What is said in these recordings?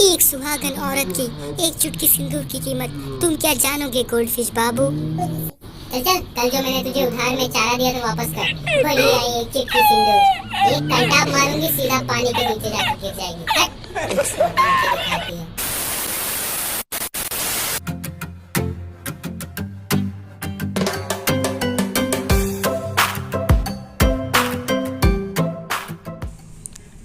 एक सुहागन औरत की एक चुटकी सिंदूर की कीमत तुम क्या जानोगे गोल्डफिश बाबू। चल चल, कल जो मैंने तुझे उधार में चारा दिया था वापस कर। वो ले आई एक चुटकी सिंदूर। एक कंटाप मारूंगी सीधा पानी के नीचे जाकर गिर जाएगी।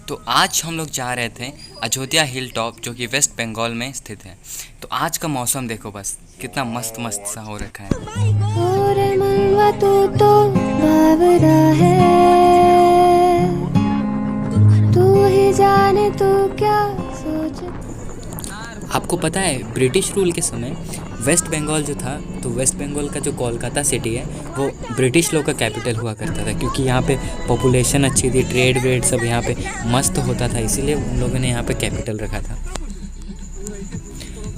तो आज हम लोग जा रहे थे अयोध्या हिल टॉप, जो कि वेस्ट बंगाल में स्थित है। तो आज का मौसम देखो बस, कितना मस्त मस्त सा हो रखा है। तू ही जाने तू क्या सोच। आपको पता है ब्रिटिश रूल के समय वेस्ट बंगाल जो था, तो वेस्ट बंगाल का जो कोलकाता सिटी है वो ब्रिटिश लोग का कैपिटल हुआ करता था, क्योंकि यहाँ पे पॉपुलेशन अच्छी थी, ट्रेड व्रेड सब यहाँ पे मस्त होता था, इसीलिए उन लोगों ने यहाँ पे कैपिटल रखा था।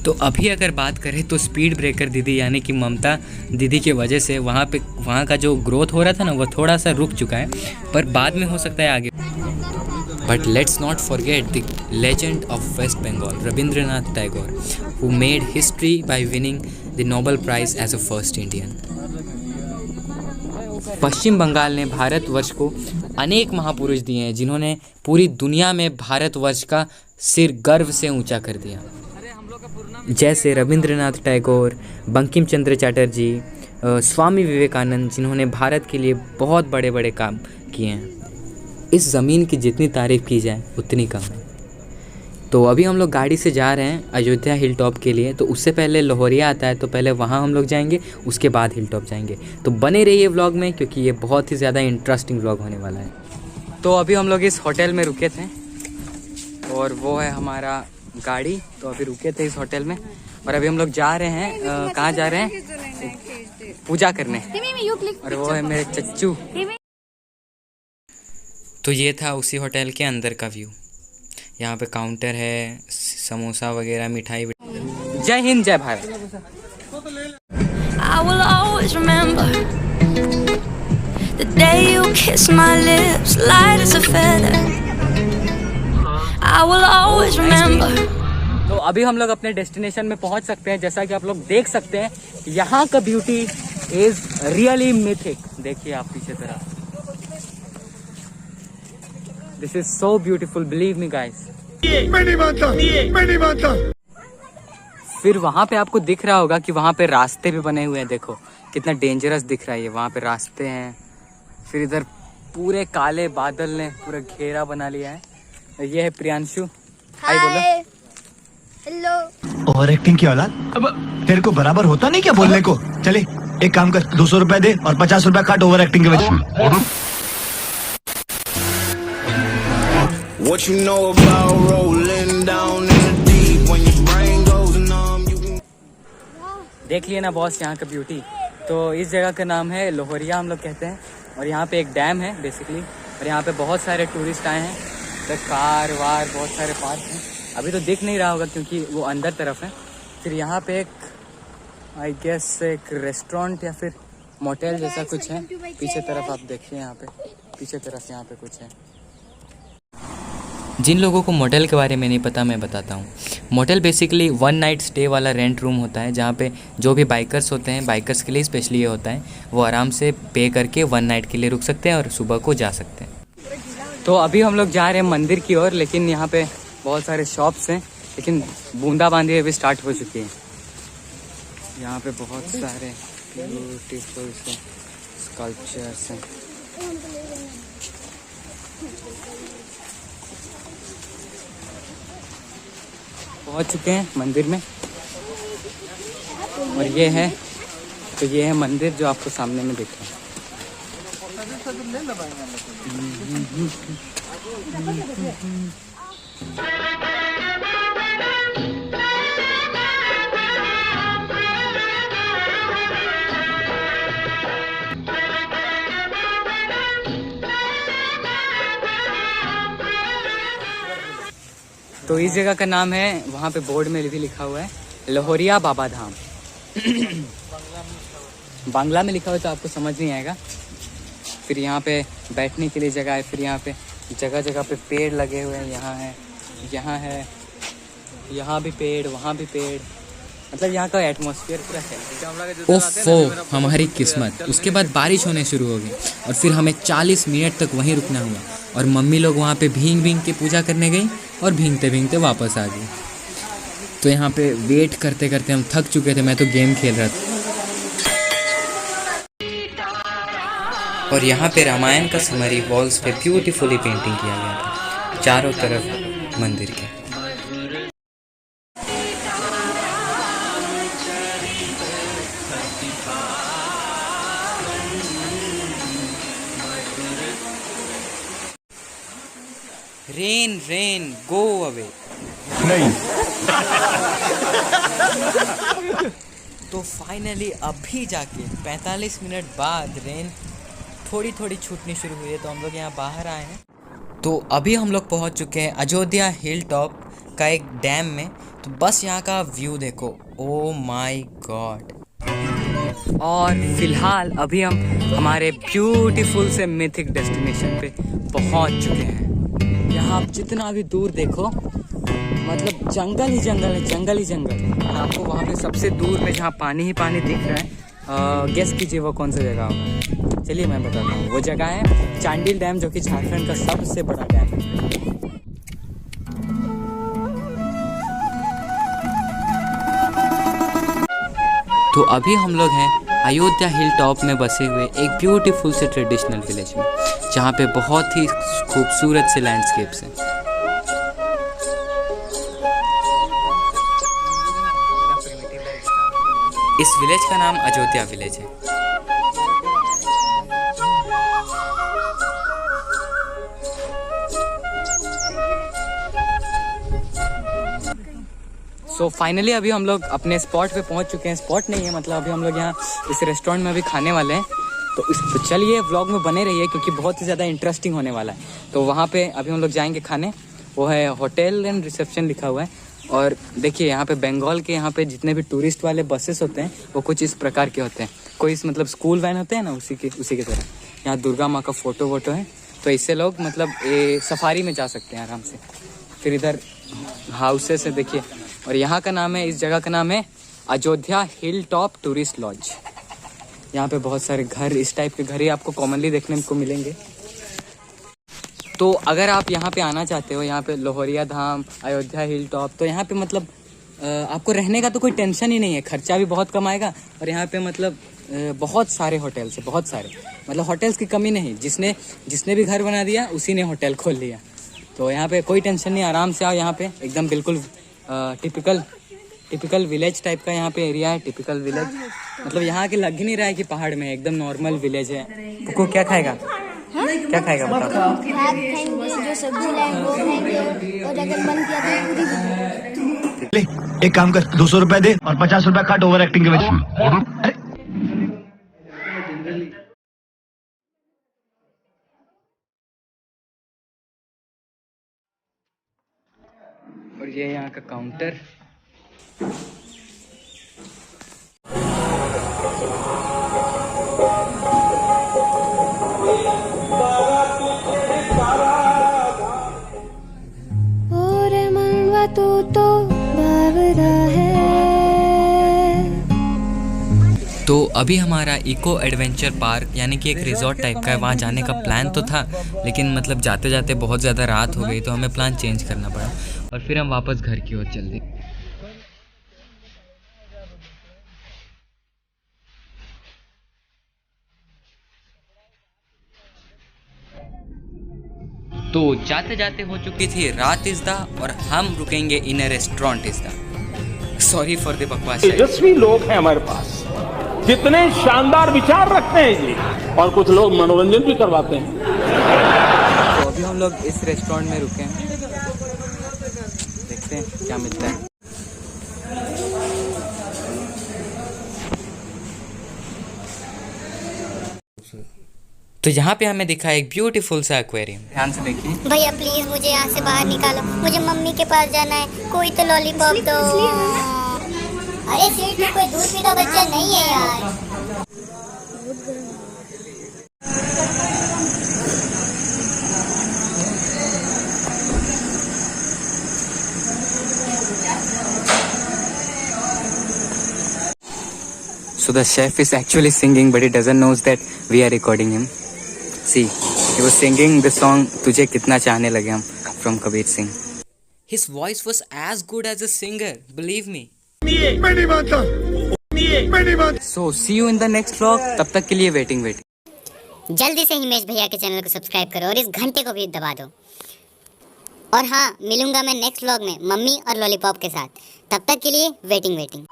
तो अभी अगर बात करें तो स्पीड ब्रेकर दीदी यानी कि ममता दीदी की वजह से वहाँ का जो ग्रोथ हो रहा था ना, वो थोड़ा सा रुक चुका है, पर बाद में हो सकता है आगे। But let's not forget the legend of West Bengal, Rabindranath Tagore, who made history by winning the Nobel Prize as a first Indian. पश्चिम बंगाल ने भारतवर्ष को अनेक महापुरुष दिए हैं, जिन्होंने पूरी दुनिया में भारतवर्ष का सिर गर्व से ऊंचा कर दिया, जैसे रविंद्रनाथ टैगोर, बंकिम चंद्र चटर्जी, स्वामी विवेकानंद, जिन्होंने भारत के लिए बहुत बड़े बड़े काम किए हैं। इस ज़मीन की जितनी तारीफ़ की जाए उतनी कम है। तो अभी हम लोग गाड़ी से जा रहे हैं अयोध्या हिल टॉप के लिए। तो उससे पहले लोहरिया आता है, तो पहले वहाँ हम लोग जाएंगे, उसके बाद हिल टॉप जाएंगे। तो बने रहिए व्लॉग में, क्योंकि ये बहुत ही ज़्यादा इंटरेस्टिंग व्लॉग होने वाला है। तो अभी हम लोग इस होटल में रुके थे और वो है हमारा गाड़ी। तो अभी रुके थे इस होटल में और अभी हम लोग जा रहे हैं, कहाँ जा रहे हैं? पूजा करने। और वो है मेरे चच्चू। तो ये था उसी होटल के अंदर का व्यू। यहाँ पे काउंटर है, समोसा वगैरह, मिठाई। जय हिंद, जय Bharat. I will always remember the day you kissed my lips, light as a feather. I will always remember. तो अभी हम लोग अपने डेस्टिनेशन में पहुँच सकते हैं। जैसा कि आप लोग देख सकते हैं, यहाँ का ब्यूटी इज रियली मिथिक। देखिए आप पीछे तरफ, This is so beautiful, believe me guys. मैं नहीं मानता। फिर वहाँ पे आपको दिख रहा होगा कि वहाँ पे रास्ते भी बने हुए हैं। देखो कितना डेंजरस दिख रहा है ये, वहाँ पे रास्ते हैं। फिर इधर पूरे काले बादल ने पूरा घेरा बना लिया है। ये है प्रियांशु। हाय बोलो। हेलो। ओवर एक्टिंग की औलाद, अब तेरे को बराबर होता नहीं क्या बोलने को? चले एक काम कर, 200 रुपए दे और 50 रुपए काट ओवर एक्टिंग के वजह। What you know about rolling down in the deep when your brain goes numb you can... देख लिए ना बॉस यहाँ का ब्यूटी। तो इस जगह का नाम है लोहरिया, हम लोग कहते हैं। और यहाँ पे एक डैम है बेसिकली, और यहाँ पे बहुत सारे टूरिस्ट आए हैं। तो कार वार बहुत सारे पार्क हैं। अभी तो दिख नहीं रहा होगा क्योंकि वो अंदर तरफ है। फिर यहाँ पे एक आई गेस एक रेस्टोरेंट या फिर मोटेल जैसा कुछ है। पीछे तरफ आप देखिए, यहाँ पे पीछे तरफ यहाँ पे कुछ है। जिन लोगों को मोटेल के बारे में नहीं पता, मैं बताता हूँ। मोटेल बेसिकली 1 नाइट स्टे वाला रेंट रूम होता है, जहाँ पे जो भी बाइकर्स होते हैं, बाइकर्स के लिए स्पेशली ये होता है, वो आराम से पे करके 1 नाइट के लिए रुक सकते हैं और सुबह को जा सकते हैं। तो अभी हम लोग जा रहे हैं मंदिर की ओर, लेकिन यहाँ पे बहुत सारे शॉप्स हैं, लेकिन बूंदाबांदी अभी स्टार्ट हो चुकी है। यहाँ पे बहुत सारे ब्यूटीफुल से स्कल्पचर्स हैं। पहुंच चुके हैं मंदिर में, और ये है, तो ये है मंदिर जो आपको सामने में दिख रहा है। तो इस जगह का नाम है, वहाँ पे बोर्ड में भी लिखा हुआ है लोहरिया बाबा धाम। बांग्ला में लिखा हुआ तो आपको समझ नहीं आएगा। फिर यहाँ पे बैठने के लिए जगह है। फिर यहाँ पे जगह जगह पे पेड़ लगे हुए हैं। यहाँ है यहाँ भी पेड़, वहाँ भी पेड़, मतलब यहाँ का एटमॉस्फेयर पूरा है। ओफो, हमारी किस्मत। उसके बाद बारिश होने शुरू हो गई और फिर हमें 40 मिनट तक वहीं रुकना हुआ और मम्मी लोग वहाँ पे भींग भींग के पूजा करने गई और भींगते भींगते वापस आ गई। तो यहाँ पे वेट करते करते हम थक चुके थे, मैं तो गेम खेल रहा था। और यहाँ पे रामायण का समरी वॉल्स पे ब्यूटीफुली पेंटिंग किया गया था चारों तरफ मंदिर के। Rain rain go away. नहीं। तो फाइनली अभी जाके 45 मिनट बाद रेन थोड़ी थोड़ी छूटनी शुरू हुई है, तो हम लोग यहाँ बाहर आए हैं। तो अभी हम लोग पहुँच चुके हैं अयोध्या हिल टॉप का एक डैम में। तो बस यहाँ का व्यू देखो, ओ माय गॉड। और फिलहाल अभी हम हमारे ब्यूटीफुल से मिथिक डेस्टिनेशन पे पहुँच चुके हैं। यहाँ आप जितना भी दूर देखो मतलब जंगल ही जंगल है, जंगल ही जंगल। और आपको वहाँ पे सबसे दूर में जहाँ पानी ही पानी दिख रहा है, गेस कीजिए वो कौन सा जगह होगा। चलिए मैं बताता हूँ, वो जगह है चांडिल डैम, जो कि झारखंड का सबसे बड़ा डैम है। तो अभी हम लोग हैं अयोध्या हिल टॉप में बसे हुए एक ब्यूटीफुल से ट्रेडिशनल विलेज में, जहाँ पे बहुत ही खूबसूरत से लैंडस्केप्स हैं। इस विलेज का नाम अयोध्या विलेज है। सो फाइनली अभी हम लोग अपने स्पॉट पे पहुंच चुके हैं। स्पॉट नहीं है मतलब, अभी हम लोग यहाँ इस रेस्टोरेंट में अभी खाने वाले हैं। तो चलिए व्लॉग में बने रहिए, क्योंकि बहुत ही ज़्यादा इंटरेस्टिंग होने वाला है। तो वहाँ पे अभी हम लोग जाएंगे खाने। वो है होटल एंड रिसेप्शन लिखा हुआ है। और देखिए यहाँ पे बंगाल के यहाँ पे जितने भी टूरिस्ट वाले बसेस होते हैं वो कुछ इस प्रकार के होते हैं। कोई इस मतलब स्कूल वैन होते हैं ना, उसी की तरह। यहाँ दुर्गा माँ का फोटो वोटो है, तो इससे लोग मतलब सफारी में जा सकते हैं आराम से। फिर इधर हाउसेस है देखिए, और यहाँ का नाम है, इस जगह का नाम है Ayodhya hill top tourist laws. यहाँ पे बहुत सारे घर, इस टाइप के घर ही आपको कॉमनली देखने को मिलेंगे। तो अगर आप यहाँ पे आना चाहते हो, यहाँ पे लोहरिया धाम, अयोध्या हिल टॉप, तो यहाँ पे मतलब आपको रहने का तो कोई टेंशन ही नहीं है, खर्चा भी बहुत कम आएगा। और यहाँ पे मतलब बहुत सारे होटल्स है, बहुत सारे, मतलब होटल्स की कमी नहीं। जिसने भी घर बना दिया उसी ने होटल खोल लिया। तो यहाँ पे कोई टेंशन नहीं, आराम से आओ। यहाँ पे एकदम बिल्कुल टिपिकल विलेज टाइप का यहाँ पे एरिया है। टिपिकल विलेज मतलब यहाँ के लग ही नहीं रहा है कि पहाड़ में, एकदम नॉर्मल विलेज है। कुकू क्या खाएगा? क्या खाएगा बताओ? भात खाएंगे, जो सब्जी लाएंगे वो खाएंगे, और अगर मन किया तो पूरी। ले एक काम कर, 200 रुपए दे और 50 रुपए काट ओवर एक्टिंग के वजह। और ये यहाँ का काउंटर। तो अभी हमारा इको एडवेंचर पार्क यानी कि एक रिजॉर्ट टाइप का है, वहाँ जाने का प्लान तो था, लेकिन मतलब जाते जाते बहुत ज़्यादा रात हो गई तो हमें प्लान चेंज करना पड़ा और फिर हम वापस घर की ओर चल दिए। तो जाते जाते हो चुकी थी रात इज़दा और हम रुकेंगे इन रेस्टोरेंट इज़दा। सॉरी फॉर द बकवास। तेजस्वी लोग हैं हमारे पास, कितने शानदार विचार रखते हैं जी, और कुछ लोग मनोरंजन भी करवाते हैं। तो अभी हम लोग इस रेस्टोरेंट में रुके हैं, देखते हैं क्या मिलता है। तो यहाँ पे हमें दिखा एक ब्यूटीफुल सा एक्वेरियम, ध्यान से देखिए। भैया प्लीज मुझे यहाँ से बाहर निकालो, मुझे मम्मी के पास जाना है, कोई तो लॉलीपॉप दो। अरे सीट में कोई दूध पीता बच्चा नहीं है यार। So the chef is actually singing, but he doesn't knows that we are recording him. See, he was singing the song "तुझे कितना चाहने लगे हम" from Kabir Singh. His voice was as good as a singer, believe me. So see you in the next vlog. तब तक के लिए waiting. जल्दी से हिमेश भैया के चैनल को सब्सक्राइब करो और इस घंटे को भी दबा दो। और हाँ, मिलूंगा मैं नेक्स्ट व्लॉग में मम्मी और लॉलीपॉप के साथ। तब तक के लिए वेटिंग।